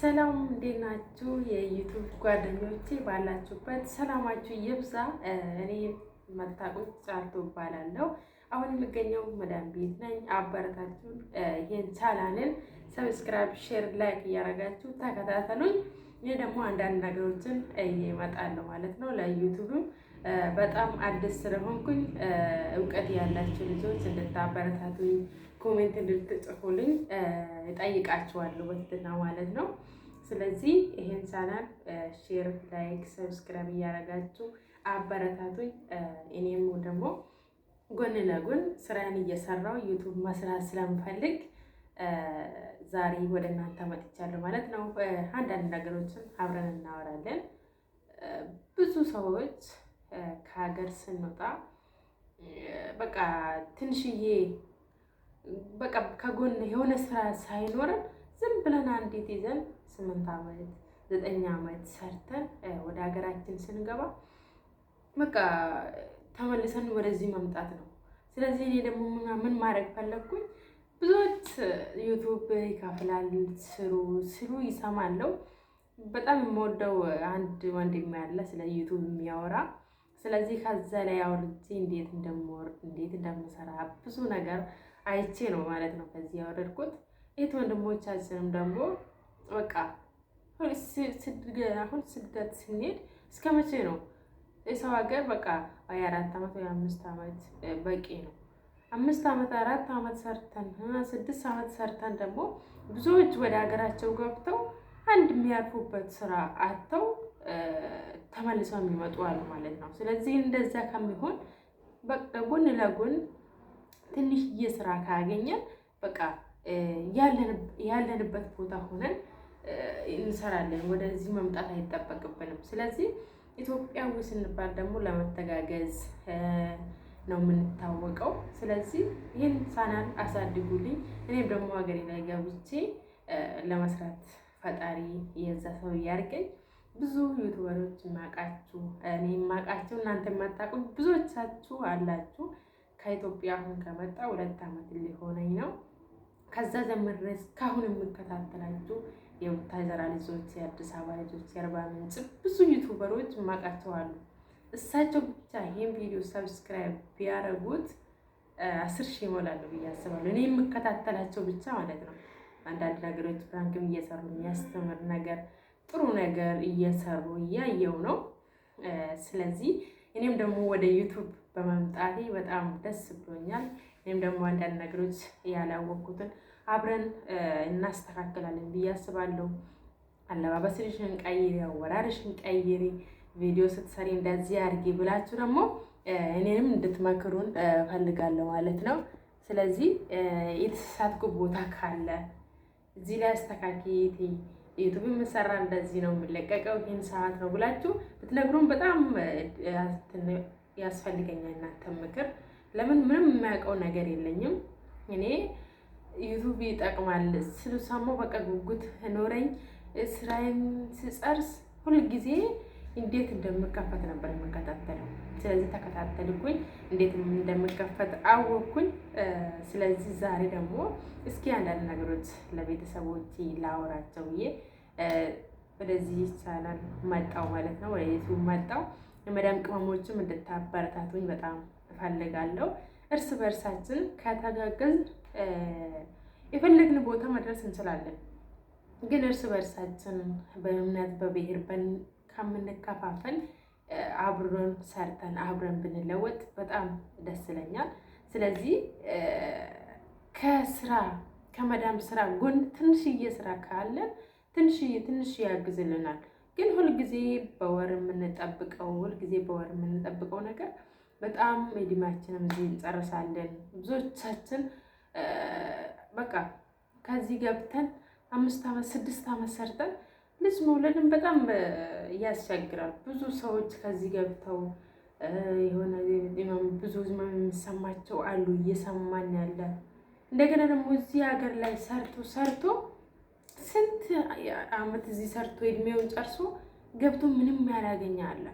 ሰላም እንዴት ናችሁ? የዩቱብ ጓደኞቼ ባላችሁበት ሰላማችሁ ይብዛ። እኔ መታቆት ጫልቱ እባላለሁ። አሁን የምገኘው መዳም ቤት ነኝ። አበረታችሁን። ይሄን ቻናልን ሰብስክራይብ፣ ሼር፣ ላይክ እያደረጋችሁ ተከታተሉኝ። እኔ ደግሞ አንዳንድ ነገሮችን እመጣለሁ ማለት ነው። ለዩቱብ በጣም አዲስ ስለሆንኩኝ እውቀት ያላችሁ ልጆች እንድታበረታቱኝ ኮሜንት እንድትጽፉልኝ እጠይቃችኋለሁ በትህትና ማለት ነው። ስለዚህ ይሄን ቻናል ሼር፣ ላይክ፣ ሰብስክራይብ እያደረጋችሁ አበረታቱኝ። እኔም ደግሞ ጎን ለጎን ስራዬን እየሰራው ዩቱብ መስራት ስለምፈልግ ዛሬ ወደ እናንተ መጥቻለሁ ማለት ነው። አንዳንድ ነገሮችን አብረን እናወራለን። ብዙ ሰዎች ከሀገር ስንወጣ በቃ ትንሽዬ በቃ ከጎን የሆነ ስራ ሳይኖረን ዝም ብለን አንዴት ይዘን 8 ዓመት 9 ዓመት ሰርተን ወደ ሀገራችን ስንገባ በቃ ተመልሰን ወደዚህ መምጣት ነው። ስለዚህ እኔ ደግሞ ምን ማድረግ ፈለግኩኝ? ብዙዎች ዩቱብ ይከፍላል ስሩ ይሰማለሁ። በጣም የምወደው አንድ ወንድም ያለ ስለ ዩቱብ የሚያወራ። ስለዚህ ከዛ ላይ አውርጄ እንዴት እንደምወርድ እንዴት እንደምሰራ ብዙ ነገር አይቼ ነው ማለት ነው ከዚህ ያወረድኩት። የት ወንድሞቻችንም ደግሞ በቃ አሁን ስደት ስንሄድ እስከ መቼ ነው የሰው ሀገር በቃ 4 ዓመት ወይ 5 ዓመት በቂ ነው። 5 ዓመት 4 ዓመት ሰርተን 6 ዓመት ሰርተን ደግሞ ብዙዎች ወደ ሀገራቸው ገብተው አንድ የሚያርፉበት ስራ አጥተው ተመልሰው የሚመጡ አሉ ማለት ነው። ስለዚህ እንደዛ ከሚሆን በቃ ጎን ለጎን ትንሽዬ ስራ ካገኘን በቃ ያለንበት ቦታ ሆነን እንሰራለን። ወደዚህ መምጣት አይጠበቅብንም። ስለዚህ ኢትዮጵያዊ ስንባል ደግሞ ለመተጋገዝ ነው የምንታወቀው። ስለዚህ ይህን ቻናል አሳድጉልኝ። እኔም ደግሞ ሀገሬ ላይ ገብቼ ለመስራት ፈጣሪ የዛ ሰው ያርገኝ። ብዙ ዩቱበሮች የማውቃችሁ እኔ የማውቃቸው እናንተ የማታውቁኝ ብዙዎቻችሁ አላችሁ። ከኢትዮጵያ አሁን ከመጣ 2 ዓመት ሊሆነኝ ነው። ከዛ ጀምሬ እስካሁን የምከታተላችሁ የቡታጀራ ልጆች፣ የአዲስ አበባ ልጆች፣ የአርባ ምንጭ ብዙ ዩቱበሮች የማውቃቸው አሉ። እሳቸው ብቻ ይሄን ቪዲዮ ሰብስክራይብ ቢያደርጉት 10 ሺህ ይሞላሉ ብዬ አስባለሁ። እኔ የምከታተላቸው ብቻ ማለት ነው። አንዳንድ ነገሮች ፕራንክም እየሰሩ የሚያስተምር ነገር ጥሩ ነገር እየሰሩ እያየው ነው። ስለዚህ እኔም ደግሞ ወደ ዩቱብ በመምጣቴ በጣም ደስ ብሎኛል። እኔም ደግሞ አንዳንድ ነገሮች ያላወቅኩትን አብረን እናስተካክላለን ብዬ አስባለሁ። አለባበስሽን ቀይሪ፣ አወራርሽን ቀይሪ፣ ቪዲዮ ስትሰሪ እንደዚህ አድርጊ ብላችሁ ደግሞ እኔንም እንድትመክሩን ፈልጋለሁ ማለት ነው። ስለዚህ የተሳሳትኩ ቦታ ካለ እዚህ ላይ አስተካኪ፣ ዩቱብ የምሰራ እንደዚህ ነው የሚለቀቀው ይህን ሰዓት ነው ብላችሁ ብትነግሩን በጣም ያስፈልገኛል እናንተ ምክር። ለምን ምንም የማያውቀው ነገር የለኝም። እኔ ዩቱብ ይጠቅማል ስለሰማሁ በቃ ጉጉት ኖረኝ። ስራዬን ስጨርስ ሁልጊዜ እንዴት እንደምከፈት ነበር የምከታተለው። ስለዚህ ተከታተልኩኝ፣ እንዴት እንደምከፈት አወቅኩኝ። ስለዚህ ዛሬ ደግሞ እስኪ አንዳንድ ነገሮች ለቤተሰቦቼ ላወራቸው ብዬ ወደዚህ ቻናል መጣው ማለት ነው። ወደ ዩቱብ መጣው። የመዳም ቅመሞችም እንድታበረታቱኝ በጣም እፈልጋለሁ። እርስ በእርሳችን ከተጋገዝን የፈለግን ቦታ መድረስ እንችላለን። ግን እርስ በእርሳችን በእምነት በብሔር ከምንከፋፈል አብረን ሰርተን አብረን ብንለወጥ በጣም ደስ ይለኛል። ስለዚህ ከመዳም ስራ ጎን ትንሽዬ ስራ ካለን ትንሽ ያግዝልናል። ግን ሁልጊዜ በወር የምንጠብቀው ነገር በጣም እድሜያችንም እዚህ እንጨርሳለን። ብዙዎቻችን በቃ ከዚህ ገብተን 5 ዓመት 6 ዓመት ሰርተን ልጅ መውለድን በጣም ያስቸግራል። ብዙ ሰዎች ከዚህ ገብተው የሆነ ብዙ የሚሰማቸው አሉ፣ እየሰማን ያለ። እንደገና ደግሞ እዚህ ሀገር ላይ ሰርቶ ስንት ዓመት እዚህ ሰርቶ እድሜውን ጨርሶ ገብቶ ምንም ያላገኘ አለ።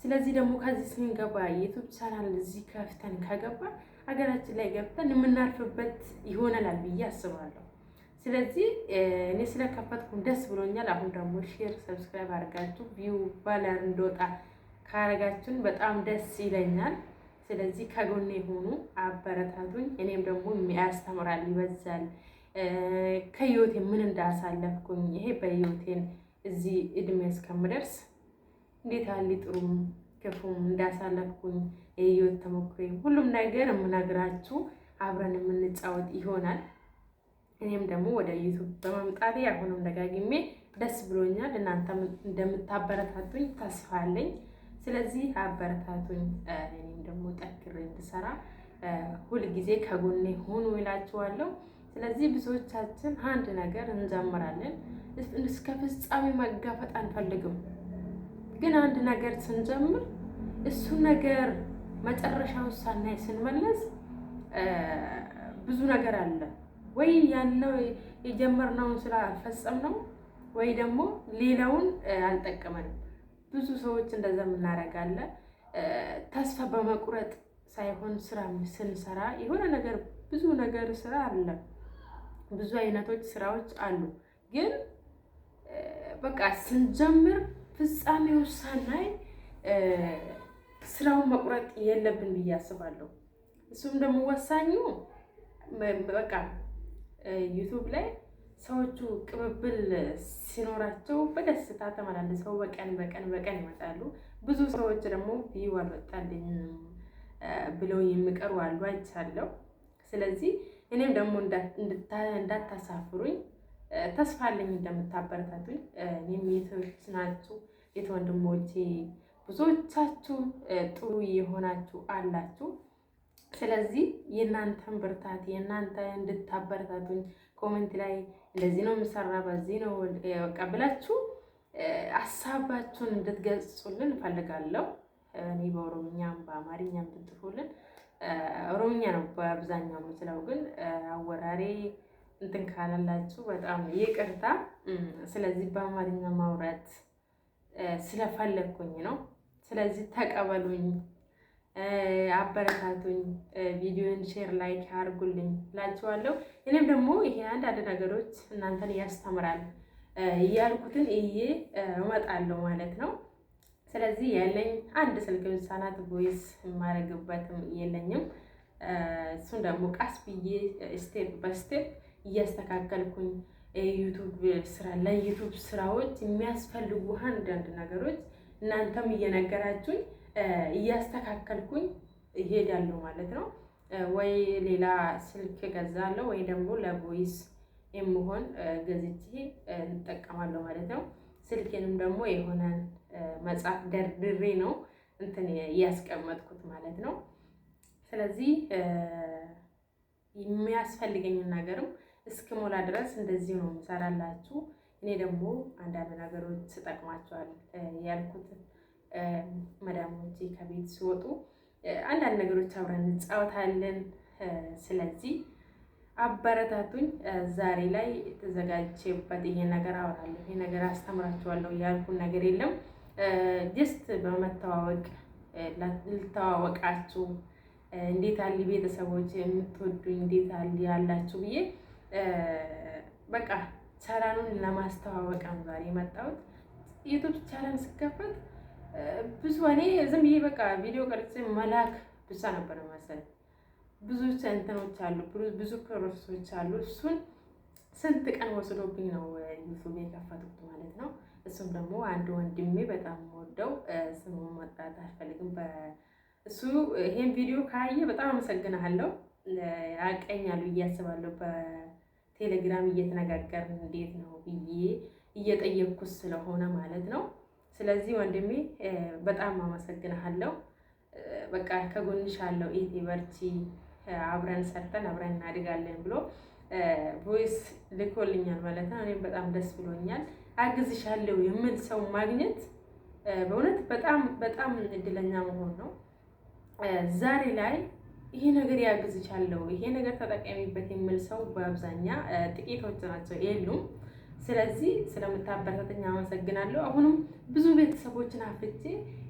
ስለዚህ ደግሞ ከዚህ ስንገባ ዩቱብ ቻናል እዚህ ከፍተን ከገባ ሀገራችን ላይ ገብተን የምናርፍበት ይሆናል ብዬ አስባለሁ። ስለዚህ እኔ ስለከፈትኩም ደስ ብሎኛል። አሁን ደግሞ ሼር፣ ሰብስክራይብ አድርጋችሁ ቪው ባለር እንደወጣ ካረጋችሁን በጣም ደስ ይለኛል። ስለዚህ ከጎኔ ሆኑ፣ አበረታቱኝ። እኔም ደግሞ ያስተምራል፣ ይበዛል ከህይወቴ ምን እንዳሳለፍኩኝ ይሄ በህይወቴን እዚህ እድሜ እስከምደርስ እንዴት ያለ ጥሩም ክፉም እንዳሳለፍኩኝ የህይወት ተሞክሮ ሁሉም ነገር የምነግራችሁ አብረን የምንጫወት ይሆናል። እኔም ደግሞ ወደ ዩቱብ በመምጣቴ አሁንም ደጋግሜ ደስ ብሎኛል። እናንተም እንደምታበረታቱኝ ተስፋ አለኝ። ስለዚህ አበረታቱኝ። እኔም ደግሞ ጠንክሬ እንድሰራ ሁልጊዜ ከጎኔ ሆኑ እላችኋለሁ። ስለዚህ ብዙዎቻችን አንድ ነገር እንጀምራለን፣ እስከ ፍጻሜ መጋፈጥ አንፈልግም። ግን አንድ ነገር ስንጀምር እሱ ነገር መጨረሻው ሳናይ ስንመለስ ብዙ ነገር አለ። ወይ ያለው የጀመርነውን ስራ አልፈጸምነው፣ ወይ ደግሞ ሌላውን አልጠቀመንም። ብዙ ሰዎች እንደዛ እናደርጋለን። ተስፋ በመቁረጥ ሳይሆን ስራ ስንሰራ የሆነ ነገር ብዙ ነገር ስራ አለ፣ ብዙ አይነቶች ስራዎች አሉ። ግን በቃ ስንጀምር ፍጻሜው ሳናይ ስራውን መቁረጥ የለብን ብዬ አስባለሁ። እሱም ደግሞ ወሳኙ በቃ ዩቱብ ላይ ሰዎቹ ቅብብል ሲኖራቸው በደስታ ተመላልሰው በቀን ይመጣሉ። ብዙ ሰዎች ደግሞ ቪው አልወጣልኝም ብለው የሚቀሩ አሉ፣ አይቻለሁ። ስለዚህ እኔም ደግሞ እንዳታሳፍሩኝ ተስፋ አለኝ፣ እንደምታበረታቱኝ። እኔም የቶች ናችሁ ወንድሞቼ ብዙዎቻችሁ ጥሩ የሆናችሁ አላችሁ። ስለዚህ የእናንተን ብርታት የእናንተ እንድታበረታቱኝ ኮሜንት ላይ እንደዚህ ነው የምሰራ በዚህ ነው ቀብላችሁ ሀሳባችሁን እንድትገልጹልን እፈልጋለሁ። እኔ በኦሮምኛም በአማርኛም ብትጽፉልን፣ ኦሮምኛ ነው በአብዛኛው የምችለው፣ ግን አወራሬ እንትን ካላላችሁ በጣም ይቅርታ። ስለዚህ በአማርኛ ማውራት ስለፈለግኩኝ ነው። ስለዚህ ተቀበሉኝ፣ አበረታቱኝ፣ ቪዲዮን ሼር ላይክ አድርጉልኝ እላችኋለሁ። እኔም ደግሞ ይሄ አንዳንድ ነገሮች እናንተን ያስተምራል እያልኩትን እመጣለሁ ማለት ነው። ስለዚህ ያለኝ አንድ ስልክ ብቻ ናት፣ ቮይስ የማደርግበትም የለኝም። እሱን ደግሞ ቀስ ብዬ ስቴፕ በስቴፕ እያስተካከልኩኝ ዩቱብ ስራ ለዩቱብ ስራዎች የሚያስፈልጉ አንዳንድ ነገሮች እናንተም እየነገራችሁኝ እያስተካከልኩኝ እሄዳለሁ ማለት ነው። ወይ ሌላ ስልክ ገዛለሁ ወይ ደግሞ ለቮይስ የምሆን ገዝቼ እንጠቀማለሁ ማለት ነው። ስልኬንም ደግሞ የሆነ መጽሐፍ ደርድሬ ነው እንትን እያስቀመጥኩት ማለት ነው። ስለዚህ የሚያስፈልገኝን ነገርም እስክሞላ ድረስ እንደዚህ ነው የምሰራላችሁ። እኔ ደግሞ አንዳንድ ነገሮች ትጠቅማቸዋል ያልኩት መዳሞቼ ከቤት ሲወጡ አንዳንድ ነገሮች አብረን እንጫወታለን። ስለዚህ አበረታቱኝ። ዛሬ ላይ ተዘጋጅቼበት ይሄ ነገር አወራለሁ፣ ይሄ ነገር አስተምራችኋለሁ ያልኩን ነገር የለም። ጀስት በመተዋወቅ ልተዋወቃችሁ፣ እንዴት አሉ ቤተሰቦች የምትወዱኝ እንዴት አሉ ያላችሁ ብዬ በቃ ቻናሉን ለማስተዋወቅ ነው ዛሬ የመጣሁት። ዩቱብ ቻናል ስከፈት ብዙ እኔ ዝም ብዬ በቃ ቪዲዮ ቀርጬ መላክ ብቻ ነበር መሰለኝ። ብዙ እንትኖች አሉ፣ ብዙ ፕሮሰሶች አሉ። እሱን ስንት ቀን ወስዶብኝ ነው ዩቱብ የከፈትኩት ማለት ነው። እሱም ደግሞ አንድ ወንድሜ በጣም ወደው ስሙን መጥራት አልፈልግም። እሱ ይሄን ቪዲዮ ካየ በጣም አመሰግናለሁ። ያቀኛሉ ብዬ አስባለሁ። በቴሌግራም እየተነጋገርን እንዴት ነው ብዬ እየጠየቅኩት ስለሆነ ማለት ነው። ስለዚህ ወንድሜ በጣም አመሰግናለሁ። በቃ ከጎንሽ አለው ኢቲ በርቺ፣ አብረን ሰርተን አብረን እናድጋለን ብሎ ቮይስ ልኮልኛል ማለት ነው። እኔም በጣም ደስ ብሎኛል። አግዝሻለሁ የምል ሰው ማግኘት በእውነት በጣም በጣም እድለኛ መሆን ነው። ዛሬ ላይ ይሄ ነገር ያግዝሻለሁ፣ ይሄ ነገር ተጠቀሚበት የሚል ሰው በአብዛኛ ጥቂቶች ናቸው የሉም። ስለዚህ ስለምታበረታተኝ አመሰግናለሁ። አሁንም ብዙ ቤተሰቦችን አፍርቼ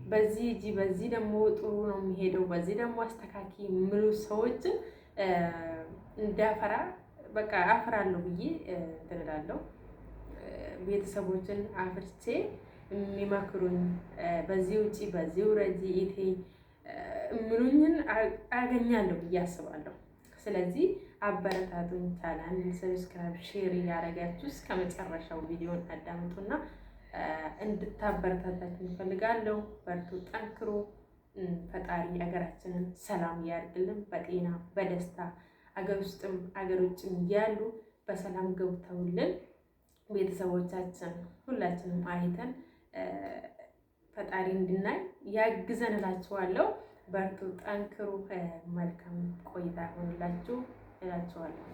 በዚህ እጂ በዚህ ደግሞ ጥሩ ነው የሚሄደው በዚህ ደግሞ አስተካኪ የሚሉ ሰዎችን እንዳፈራ በቃ አፍራለሁ ብዬ እንትን እላለሁ። ቤተሰቦችን አፍርቼ የሚመክሩኝ በዚህ ውጪ በዚህ ውረጂ ኢቴ ምሉኝን አገኛለሁ ብዬ አስባለሁ። ስለዚህ አበረታቱኝ። ቻናል ሰብስክራይብ፣ ሼር እያደረጋችሁ እስከ መጨረሻው ቪዲዮን አዳምጡና እንድታበረታታችሁ እፈልጋለሁ። በርቱ፣ ጠንክሩ። ፈጣሪ ሀገራችንን ሰላም ያርግልን። በጤና በደስታ አገር ውስጥም አገር ውጭም ያሉ በሰላም ገብተውልን ቤተሰቦቻችን ሁላችንም አይተን ፈጣሪ እንድናይ ያግዘን እላችኋለሁ። በርቱ፣ ጠንክሩ። መልካም ቆይታ ሆንላችሁ እላችኋለሁ።